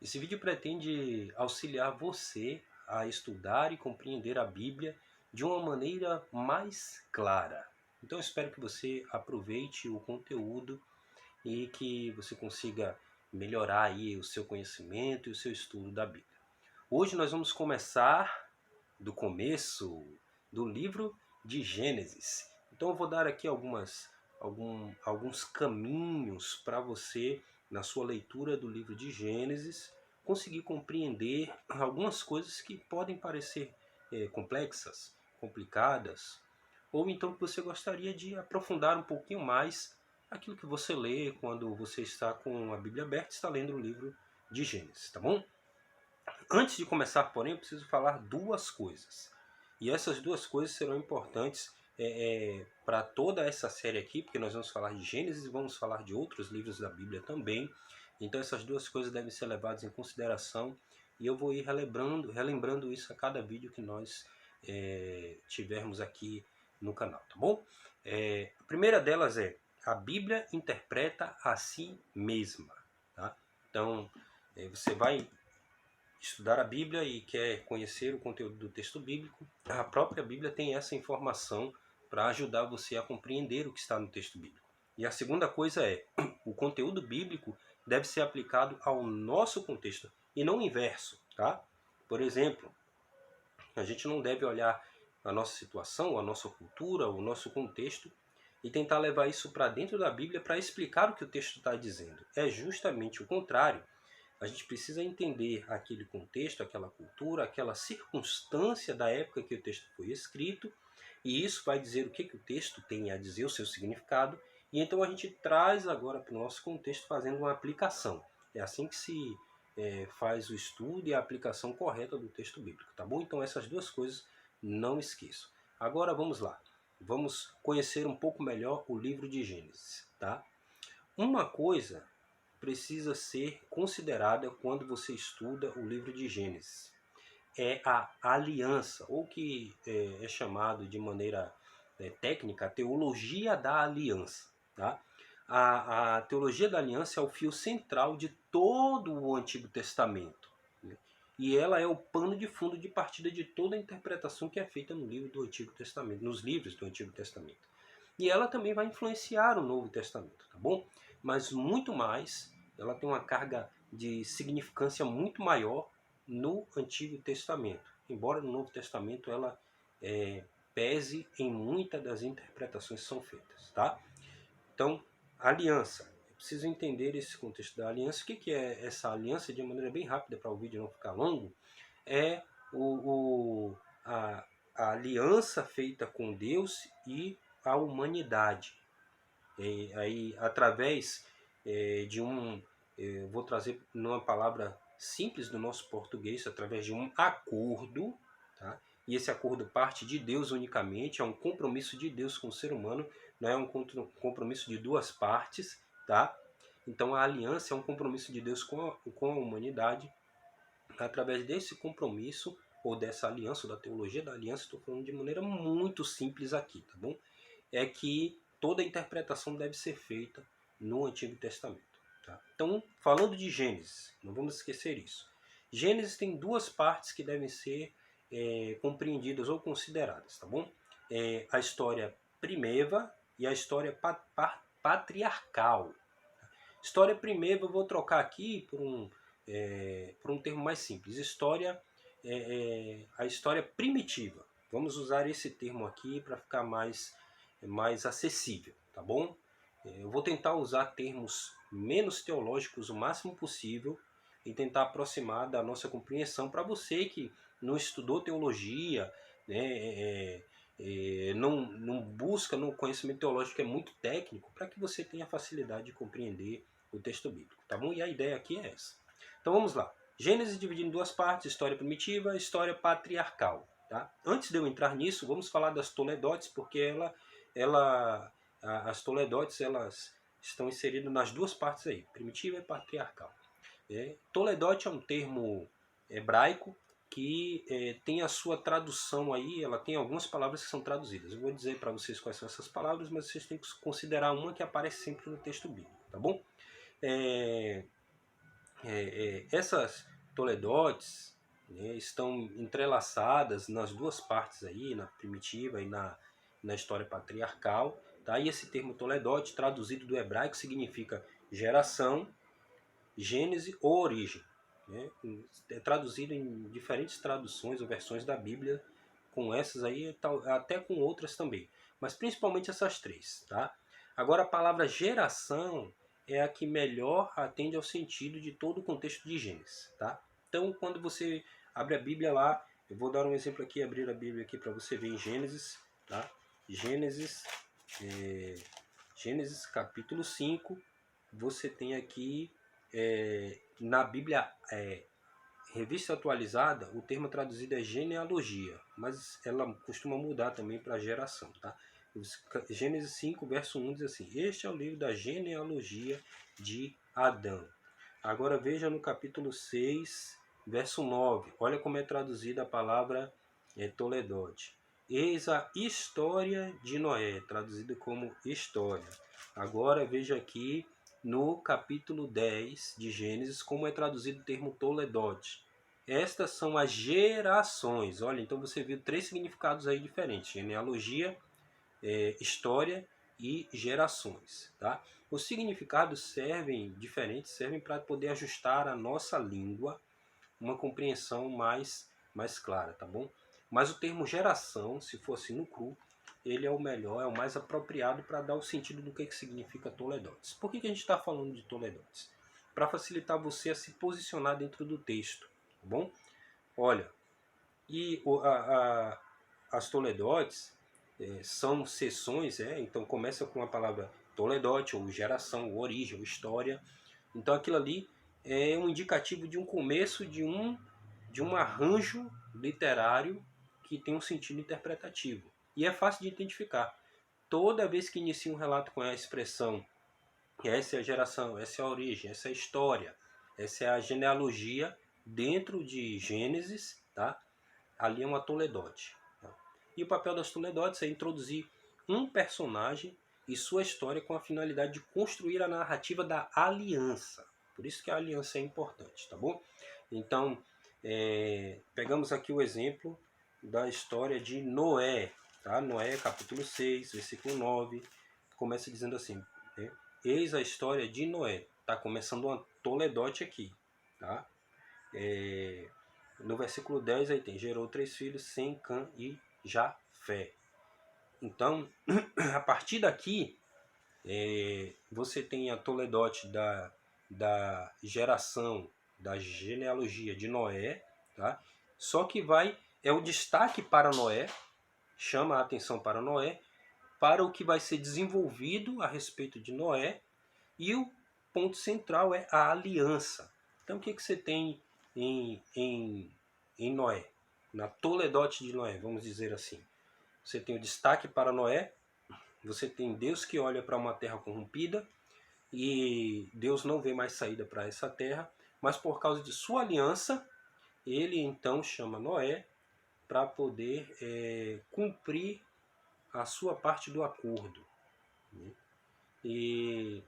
Esse vídeo pretende auxiliar você a estudar e compreender a Bíblia de uma maneira mais clara. Então eu espero que você aproveite o conteúdo e que você consiga melhorar aí o seu conhecimento e o seu estudo da Bíblia. Hoje nós vamos começar do começo do livro de Gênesis. Então eu vou dar aqui alguns caminhos para você, na sua leitura do livro de Gênesis, conseguir compreender algumas coisas que podem parecer complexas, complicadas, ou então que você gostaria de aprofundar um pouquinho mais aquilo que você lê quando você está com a Bíblia aberta e está lendo o livro de Gênesis, tá bom? Antes de começar, porém, eu preciso falar duas coisas. E essas duas coisas serão importantes para toda essa série aqui, porque nós vamos falar de Gênesis e vamos falar de outros livros da Bíblia também. Então essas duas coisas devem ser levadas em consideração e eu vou ir relembrando isso a cada vídeo que nós tivermos aqui no canal, tá bom? A primeira delas é: a Bíblia interpreta a si mesma. Tá? Então você vai estudar a Bíblia e quer conhecer o conteúdo do texto bíblico, a própria Bíblia tem essa informação para ajudar você a compreender o que está no texto bíblico. E a segunda coisa é: o conteúdo bíblico deve ser aplicado ao nosso contexto e não o inverso, tá? Por exemplo, a gente não deve olhar a nossa situação, a nossa cultura, o nosso contexto e tentar levar isso para dentro da Bíblia para explicar o que o texto está dizendo. É justamente o contrário. A gente precisa entender aquele contexto, aquela cultura, aquela circunstância da época que o texto foi escrito, e isso vai dizer o que o texto tem a dizer, o seu significado, e então a gente traz agora para o nosso contexto fazendo uma aplicação. É assim que se faz o estudo e a aplicação correta do texto bíblico, tá bom? Então essas duas coisas não esqueçam. Agora vamos lá, vamos conhecer um pouco melhor o livro de Gênesis, tá? Uma coisa precisa ser considerada quando você estuda o livro de Gênesis. É a aliança, ou que é chamado de maneira técnica, a teologia da aliança. Tá? A teologia da aliança é o fio central de todo o Antigo Testamento. Né? E ela é o pano de fundo de partida de toda a interpretação que é feita no livro do Antigo Testamento, nos livros do Antigo Testamento. E ela também vai influenciar o Novo Testamento, tá bom? Mas muito mais, ela tem uma carga de significância muito maior no Antigo Testamento. Embora no Novo Testamento ela pese em muitas das interpretações que são feitas, tá? Então, aliança. Eu preciso entender esse contexto da aliança. O que é essa aliança? De maneira bem rápida, para o vídeo não ficar longo, é o, o, a, a aliança feita com Deus e a humanidade. Aí, através de vou trazer numa palavra simples do nosso português, através de um acordo, tá? E esse acordo parte de Deus unicamente, é um compromisso de Deus com o ser humano, não é um compromisso de duas partes, tá? Então a aliança é um compromisso de Deus com a humanidade. Através desse compromisso, ou dessa aliança, ou da teologia da aliança, estou falando de maneira muito simples aqui, tá bom? É que toda a interpretação deve ser feita no Antigo Testamento. Tá? Então, falando de Gênesis, não vamos esquecer isso. Gênesis tem duas partes que devem ser compreendidas ou consideradas, tá bom? A história primeva e a história patriarcal. História primeva eu vou trocar aqui por um termo mais simples. História a história primitiva. Vamos usar esse termo aqui para ficar mais acessível, tá bom? Eu vou tentar usar termos menos teológicos o máximo possível e tentar aproximar da nossa compreensão para você que não estudou teologia, né, não busca no conhecimento teológico que é muito técnico, para que você tenha facilidade de compreender o texto bíblico, tá bom? E a ideia aqui é essa. Então vamos lá. Gênesis dividido em duas partes, história primitiva e história patriarcal. Tá? Antes de eu entrar nisso, vamos falar das Toledotes, porque as Toledotes elas estão inseridas nas duas partes aí, primitiva e patriarcal. Toledote é um termo hebraico que tem a sua tradução aí, ela tem algumas palavras que são traduzidas. Eu vou dizer para vocês quais são essas palavras, mas vocês têm que considerar uma que aparece sempre no texto bíblico, tá bom? essas toledotes, né, estão entrelaçadas nas duas partes aí, na primitiva e na história patriarcal. Tá? E esse termo toledote, traduzido do hebraico, significa geração, gênese ou origem. Né? É traduzido em diferentes traduções ou versões da Bíblia, com essas aí, até com outras também. Mas principalmente essas três. Tá? Agora a palavra geração é a que melhor atende ao sentido de todo o contexto de Gênesis. Tá? Então quando você abre a Bíblia lá, eu vou dar um exemplo aqui, abrir a Bíblia aqui para você ver em Gênesis. Tá? Gênesis, Gênesis capítulo 5, você tem aqui na Bíblia Revista Atualizada, o termo traduzido é genealogia, mas ela costuma mudar também para geração. Tá? Gênesis 5, verso 1 diz assim: Este é o livro da genealogia de Adão. Agora veja no capítulo 6, verso 9. Olha como é traduzida a palavra Toledote. Eis a história de Noé, traduzida como história. Agora veja aqui no capítulo 10 de Gênesis como é traduzido o termo Toledote. Estas são as gerações. Olha, então você viu três significados aí diferentes: genealogia, história e gerações. Tá? Os significados servem para poder ajustar a nossa língua uma compreensão mais clara, tá bom? Mas o termo geração, se fosse no cru, ele é o melhor, é o mais apropriado para dar o sentido do que significa toledotes. Por que a gente está falando de toledotes? Para facilitar você a se posicionar dentro do texto, tá bom? Olha, e as toledotes são seções, então começa com a palavra toledote, ou geração, ou origem, ou história. Então aquilo ali é um indicativo de um começo de um arranjo literário que tem um sentido interpretativo. E é fácil de identificar. Toda vez que inicia um relato com a expressão essa é a geração, essa é a origem, essa é a história, essa é a genealogia dentro de Gênesis, tá? Ali é uma toledote. Tá? E o papel das toledotes é introduzir um personagem e sua história com a finalidade de construir a narrativa da aliança. Por isso que a aliança é importante, tá bom? Então, pegamos aqui o exemplo da história de Noé. Tá? Noé, capítulo 6, versículo 9, começa dizendo assim, né? Eis a história de Noé. Está começando uma toledote aqui. Tá? No versículo 10 aí tem, gerou 3 filhos, Sem, Cã e Jafé. Então, a partir daqui, você tem a toledote da geração, da genealogia de Noé, tá? Só que é o destaque para Noé, chama a atenção para Noé, para o que vai ser desenvolvido a respeito de Noé, e o ponto central é a aliança. Então o que você tem em Noé? Na toledote de Noé, vamos dizer assim. Você tem o destaque para Noé, você tem Deus que olha para uma terra corrompida, e Deus não vê mais saída para essa terra, mas por causa de sua aliança, ele então chama Noé para poder cumprir a sua parte do acordo. Né? E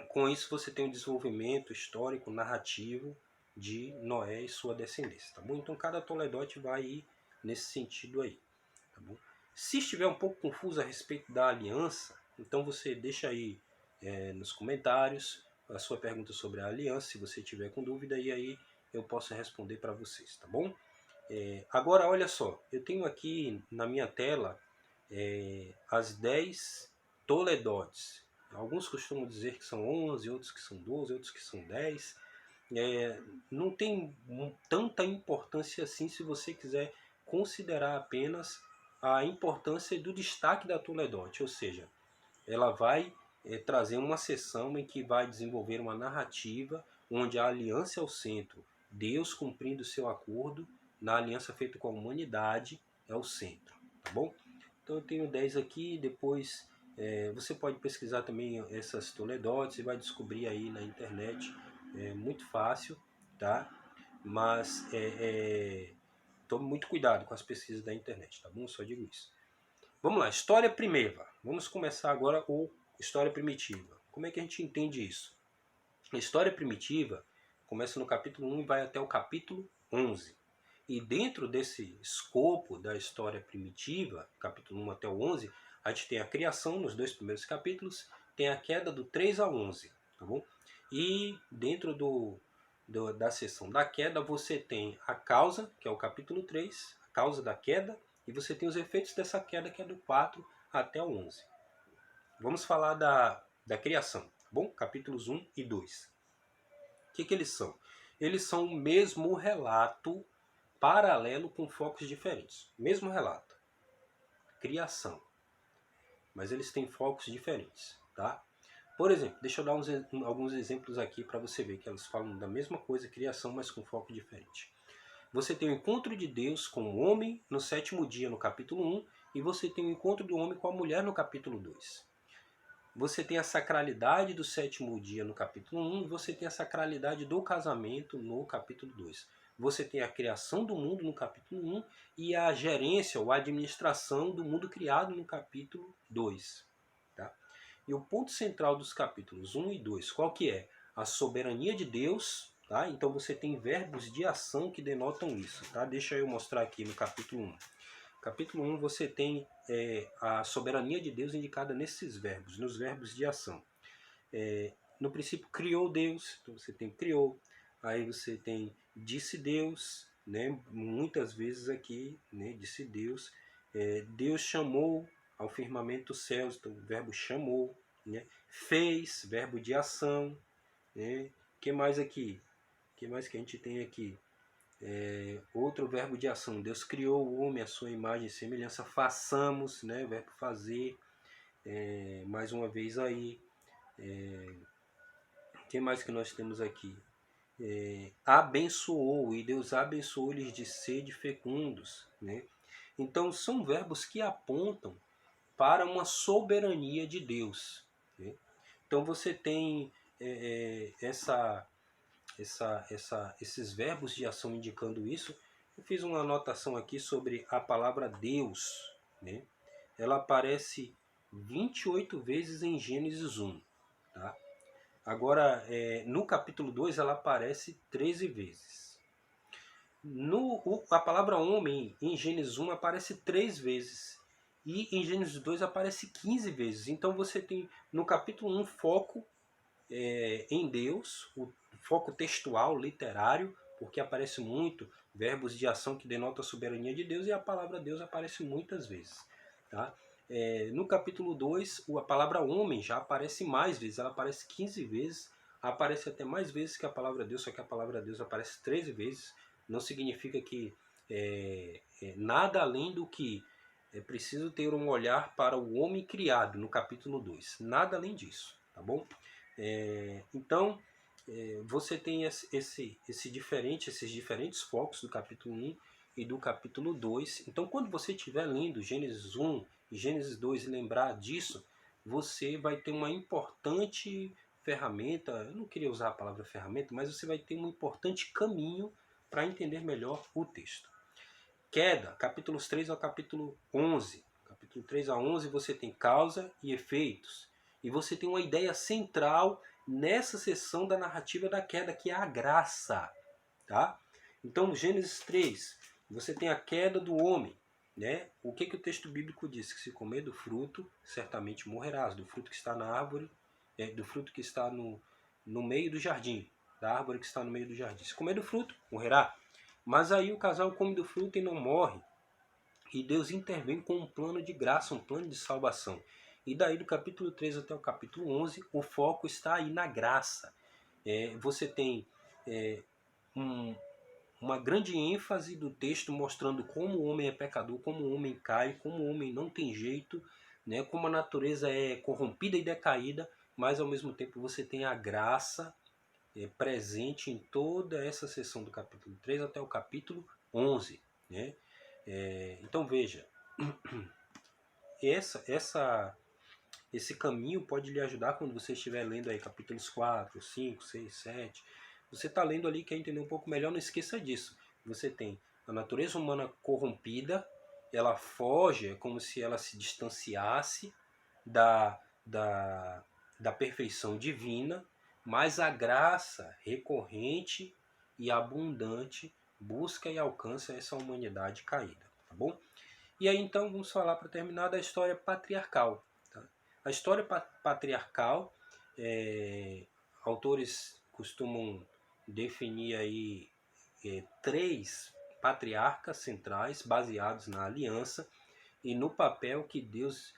com isso você tem um desenvolvimento histórico, narrativo de Noé e sua descendência. Tá bom? Então cada toledote vai ir nesse sentido aí. Tá bom? Se estiver um pouco confuso a respeito da aliança, então você deixa aí nos comentários a sua pergunta sobre a aliança, se você tiver com dúvida, e aí eu posso responder para vocês, tá bom? Agora, olha só, eu tenho aqui na minha tela as 10 toledotes. Alguns costumam dizer que são 11, outros que são 12, outros que são 10. Não tem tanta importância assim se você quiser considerar apenas a importância do destaque da toledote, ou seja, ela vai trazer uma sessão em que vai desenvolver uma narrativa onde a aliança é o centro, Deus cumprindo o seu acordo na aliança feita com a humanidade é o centro, tá bom? Então eu tenho 10 aqui, depois você pode pesquisar também essas toledotes e vai descobrir aí na internet, é muito fácil, tá? Mas tome muito cuidado com as pesquisas da internet, tá bom? Só digo isso. Vamos lá, história primeira. Vamos começar agora com história primitiva. Como é que a gente entende isso? A história primitiva Começa no capítulo 1 e vai até o capítulo 11. E dentro desse escopo da história primitiva, capítulo 1 até o 11, a gente tem a criação nos 2 primeiros capítulos, tem a queda do 3 a 11, tá bom? E dentro da seção da queda você tem a causa, que é o capítulo 3, a causa da queda, e você tem os efeitos dessa queda, que é do 4 até o 11. Vamos falar da criação, tá bom? Capítulos 1 e 2. O que eles são? Eles são o mesmo relato paralelo com focos diferentes. Mesmo relato. Criação. Mas eles têm focos diferentes, tá? Por exemplo, deixa eu dar alguns exemplos aqui para você ver que elas falam da mesma coisa, criação, mas com foco diferente. Você tem o encontro de Deus com o homem no 7º dia, no capítulo 1, e você tem o encontro do homem com a mulher no capítulo 2. Você tem a sacralidade do 7º dia no capítulo 1 e você tem a sacralidade do casamento no capítulo 2. Você tem a criação do mundo no capítulo 1 e a gerência ou a administração do mundo criado no capítulo 2. Tá? E o ponto central dos capítulos 1 e 2, qual que é? A soberania de Deus. Tá? Então você tem verbos de ação que denotam isso. Tá? Deixa eu mostrar aqui no capítulo 1. Capítulo 1 você tem a soberania de Deus indicada nesses verbos, nos verbos de ação. No princípio criou Deus, então você tem criou, aí você tem disse Deus, né? Muitas vezes aqui, né? Disse Deus. Deus chamou ao firmamento os céus, então o verbo chamou, né? Fez, verbo de ação, né? Que mais aqui? Que mais que a gente tem aqui? Outro verbo de ação, Deus criou o homem à sua imagem e semelhança, façamos, né, verbo fazer, mais uma vez aí, o que mais que nós temos aqui? Abençoou, e Deus abençoou-lhes de sede fecundos, né? Então são verbos que apontam para uma soberania de Deus, né? Então você tem esses verbos de ação indicando isso. Eu fiz uma anotação aqui sobre a palavra Deus, né? Ela aparece 28 vezes em Gênesis 1. Tá? Agora, no capítulo 2, ela aparece 13 vezes. A palavra homem em Gênesis 1 aparece 3 vezes. E em Gênesis 2 aparece 15 vezes. Então você tem no capítulo 1 foco em Deus, o foco textual, literário, porque aparece muito verbos de ação que denotam a soberania de Deus, e a palavra Deus aparece muitas vezes. Tá? No capítulo 2, a palavra homem já aparece mais vezes, ela aparece 15 vezes, aparece até mais vezes que a palavra Deus, só que a palavra Deus aparece 13 vezes. Não significa que nada além do que é preciso ter um olhar para o homem criado no capítulo 2. Nada além disso, tá bom? Então, você tem esses diferentes focos do capítulo 1 e do capítulo 2. Então, quando você estiver lendo Gênesis 1 e Gênesis 2 e lembrar disso, você vai ter uma importante ferramenta, eu não queria usar a palavra ferramenta, mas você vai ter um importante caminho para entender melhor o texto. Queda, capítulos 3 ao capítulo 11. Capítulo 3 a 11 você tem causa e efeitos. E você tem uma ideia central nessa seção da narrativa da queda, que é a graça. Tá? Então, no Gênesis 3, você tem a queda do homem. Né? O que o texto bíblico diz? Que se comer do fruto, certamente morrerás. Do fruto que está na árvore, do fruto que está no meio do jardim. Da árvore que está no meio do jardim. Se comer do fruto, morrerá. Mas aí o casal come do fruto e não morre. E Deus intervém com um plano de graça, um plano de salvação. E daí do capítulo 3 até o capítulo 11, o foco está aí na graça. Você tem uma grande ênfase do texto mostrando como o homem é pecador, como o homem cai, como o homem não tem jeito, né? Como a natureza é corrompida e decaída, mas ao mesmo tempo você tem a graça presente em toda essa seção do capítulo 3 até o capítulo 11. Né? Então veja, esse caminho pode lhe ajudar quando você estiver lendo aí capítulos 4, 5, 6, 7. Você está lendo ali, quer entender um pouco melhor, não esqueça disso. Você tem a natureza humana corrompida, ela foge, é como se ela se distanciasse da perfeição divina, mas a graça recorrente e abundante busca e alcança essa humanidade caída, tá bom? E aí então vamos falar, para terminar, da história patriarcal. Tá? A história patriarcal, autores costumam definir aí três patriarcas centrais baseados na aliança e no papel que Deus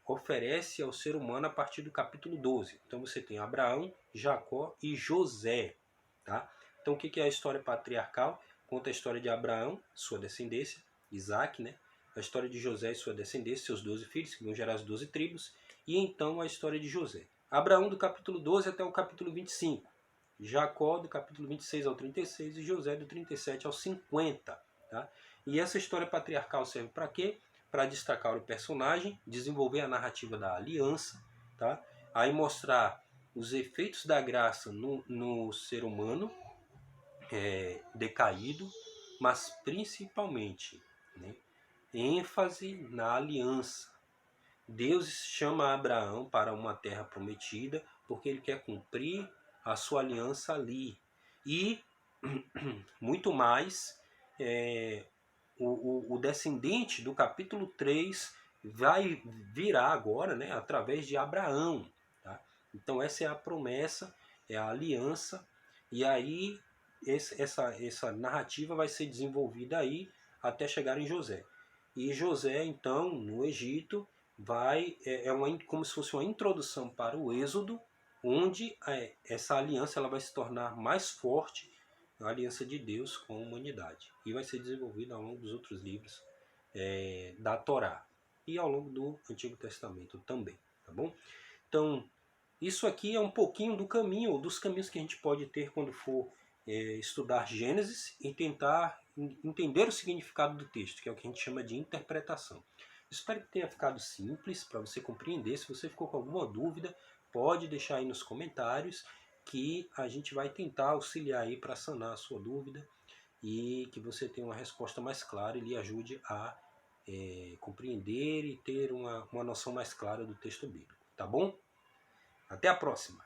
oferece ao ser humano a partir do capítulo 12. Então você tem Abraão, Jacó e José. Tá? Então o que é a história patriarcal? Conta a história de Abraão, sua descendência, Isaac, né? A história de José e sua descendência, seus 12 filhos, que vão gerar as 12 tribos, e então a história de José. Abraão do capítulo 12 até o capítulo 25. Jacó do capítulo 26 ao 36 e José do 37 ao 50. Tá? E essa história patriarcal serve para quê? Para destacar o personagem, desenvolver a narrativa da aliança, tá? Aí mostrar os efeitos da graça no ser humano decaído, mas principalmente, né, ênfase na aliança. Deus chama Abraão para uma terra prometida porque ele quer cumprir a sua aliança ali. E muito mais, o descendente do capítulo 3 vai virar agora, né, através de Abraão. Tá? Então essa é a promessa, é a aliança, e aí essa narrativa vai ser desenvolvida aí até chegar em José. E José, então, no Egito, como se fosse uma introdução para o Êxodo, onde essa aliança ela vai se tornar mais forte, a aliança de Deus com a humanidade. E vai ser desenvolvida ao longo dos outros livros da Torá e ao longo do Antigo Testamento também, tá bom? Então, isso aqui é um pouquinho do caminho, ou dos caminhos que a gente pode ter quando for estudar Gênesis e tentar entender o significado do texto, que é o que a gente chama de interpretação. Espero que tenha ficado simples para você compreender. Se você ficou com alguma dúvida, pode deixar aí nos comentários que a gente vai tentar auxiliar aí para sanar a sua dúvida e que você tenha uma resposta mais clara e lhe ajude a compreender e ter uma noção mais clara do texto bíblico. Tá bom? Até a próxima!